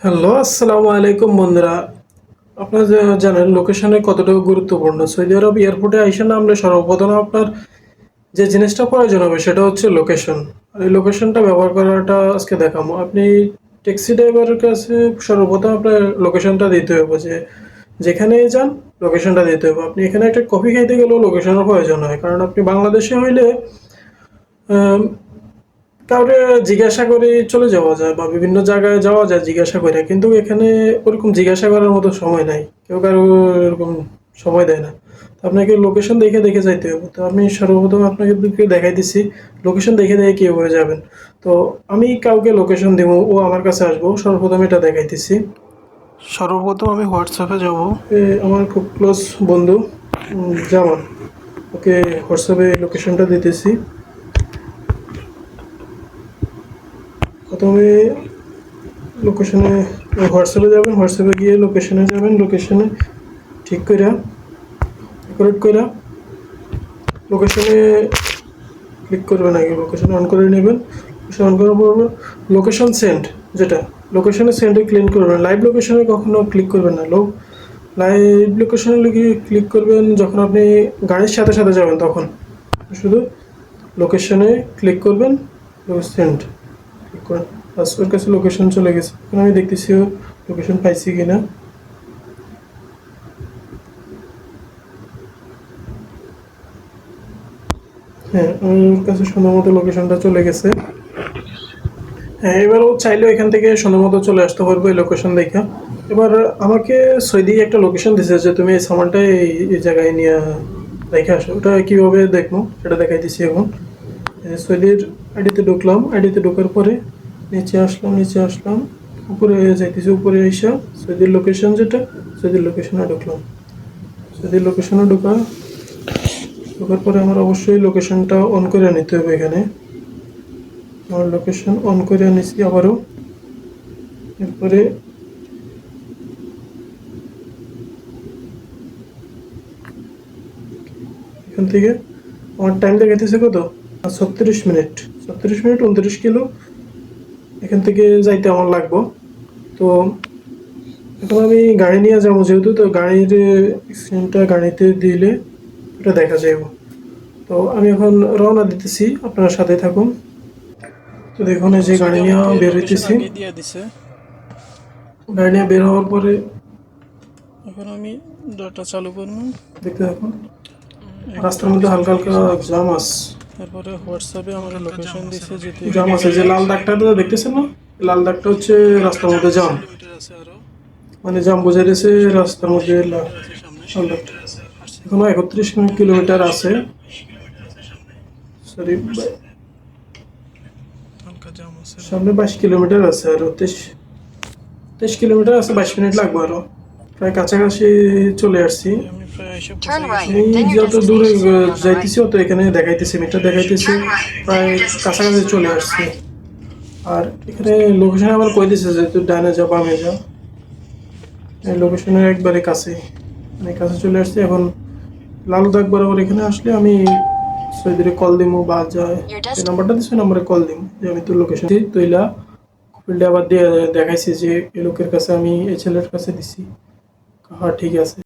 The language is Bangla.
হ্যালো, আসসালামু আলাইকুম বন্ধুরা। আপনারা জানেন লোকেশনে কতটুকু গুরুত্বপূর্ণ। সৌদি আরব এয়ারপোর্টে আইসা নামলে সর্বপ্রথম আপনার যে জিনিসটা প্রয়োজন হবে সেটা হচ্ছে লোকেশন। আর এই লোকেশনটা ব্যবহার করাটা আজকে দেখাবো। আপনি ট্যাক্সি ড্রাইভারের কাছে সর্বপ্রথম আপনার লোকেশনটা দিতে হবে, যে যেখানে যান লোকেশনটা দিতে হবে। আপনি এখানে একটা কফি খাইতে গেলেও লোকেশনের প্রয়োজন হয়, কারণ আপনি বাংলাদেশে হইলে কাউরে জিজ্ঞাসা করে চলে যাওয়া যায় বা বিভিন্ন জায়গায় যাওয়া যায় জিজ্ঞাসা করে, কিন্তু এখানে ওরকম জিজ্ঞাসা করার মতো সময় নাই, কেউ কারো এরকম সময় দেয় না। তো আপনাকে লোকেশন দেখে দেখে যাইতে হবে। তো আমি সর্বপ্রথম আপনাকে দেখাই দিচ্ছি লোকেশন দেখে দেখে কীভাবে যাবেন। তো আমি কাউকে লোকেশন দেবো, ও আমার কাছে আসবো, সর্বপ্রথম এটা দেখাইতেছি। সর্বপ্রথম আমি হোয়াটসঅ্যাপে যাব। আমার খুব ক্লোজ বন্ধু জামান, ওকে হোয়াটসঅ্যাপে লোকেশনটা দিতেছি। প্রথমে লোকেশনে হোয়াটসঅ্যাপে যাবেন, হোয়াটসঅ্যাপে গিয়ে লোকেশনে যাবেন, লোকেশনে ঠিক করে কারেক্ট করে লোকেশনে ক্লিক করবেন। আগে লোকেশন অন করে নেবেন। লোকেশন অন করার পর লোকেশন সেন্ড, যেটা লোকেশনে সেন্ডে ক্লিক করবেন। লাইভ লোকেশনে কখনো ক্লিক করবেন না। লাইভ লোকেশনে ক্লিক করবেন যখন আপনি গাড়ির সাথে সাথে যাবেন, তখন শুধু লোকেশনে ক্লিক করবেন, সেন্ড ক্লিক করেন। বাস, ওর কাছে লোকেশন চলে গেছে। এখন আমি দেখতেছি ও লোকেশন পাইছি কিনা। হ্যাঁ, ওর কাছে সুন্দর মতো লোকেশনটা চলে গেছে। হ্যাঁ, এবার ও চাইলেও এখান থেকে সুন্দর মতো চলে আসতে পারবে এই লোকেশন দেখা। এবার আমাকে সৌদি একটা লোকেশন দিছে যে তুমি এই সামানটা এই জায়গায় নিয়ে রেখে আসো। ওটা কীভাবে দেখবো সেটা দেখাই দিচ্ছি এখন। সৌদির আইডিতে ঢুকলাম, আইডিতে ঢোকার পরে নিচে আসলাম, উপরে যাইতেছি। উপরে এসে সৌদির লোকেশন, যেটা সৌদির লোকেশনে ঢুকলাম। সৌদির লোকেশনে ঢোকার পরে আমার অবশ্যই লোকেশনটা অন করে নিতে হবে। এখানে আমার লোকেশন অন করে নিচ্ছি আবারও। এরপরে এখান থেকে আমার টাইম দেখাইতেছে কত, 36 মিনিট। 36 মিনিট 29 কিলো এখান থেকে যাইতে আমার লাগবো। তো এখন আমি গাড়ি নিয়ে যাবো যেহেতু, তো গাড়ির স্ক্রিনটা গাড়িতে দিলে এটা দেখা যাবে। তো আমি এখন রওনা দিতেছি, আপনার সাথে থাকুন। তো দেখুন এই যে গাড়ি নিয়ে বের হইতেছি। গাড়ি নিয়ে বের হওয়ার পরে এখন আমি ডাটা চালু করবো। দেখতে থাকুন, রাস্তার মধ্যে হালকা হালকা জ্যাম আছে। তারপরে হোয়াটসঅ্যাপে আমাকে লোকেশন দিছে, যেতে জ্যাম আছে। যে লাল দাগটা দেখতেছেন না, লাল দাগটা হচ্ছে রাস্তার মধ্যে জ্যাম, মানে জ্যাম বোঝা গেছে রাস্তার মধ্যে লাল দাগটা। এখনো 31 কিলোমিটার আছে। সরি, সামনে 22 কিলোমিটার আছে, আরো 23 কিলোমিটার আছে। 22 মিনিট লাগবে, আরো প্রায় কাছাকাছি চলে আসছি। এই যত দূরে যাইতেছি অত এখানে দেখাইতেছি, মিটার দেখাইতেছি প্রায় কাছাকাছি চলে আসছি। আর এখানে লোকেশন আবার কই দিছে যে তুই ডানে যা বামে যা। এই লোকেশনের একবারে কাছে, মানে কাছে চলে আসছি। এখন লালু দাগ বরাবর এখানে আসলে আমি সৌদিরে কল দিমু, বা যায় এই নাম্বারটা দিচ্ছি, নাম্বারে কল দিমু যে আমি তোর লোকেশন তুইলা ফিল্ডে আবার দিয়ে দেখাইছি যে এই লোকের কাছে, আমি এই ছেলের কাছে দিছি। হ্যাঁ, ঠিক আছে।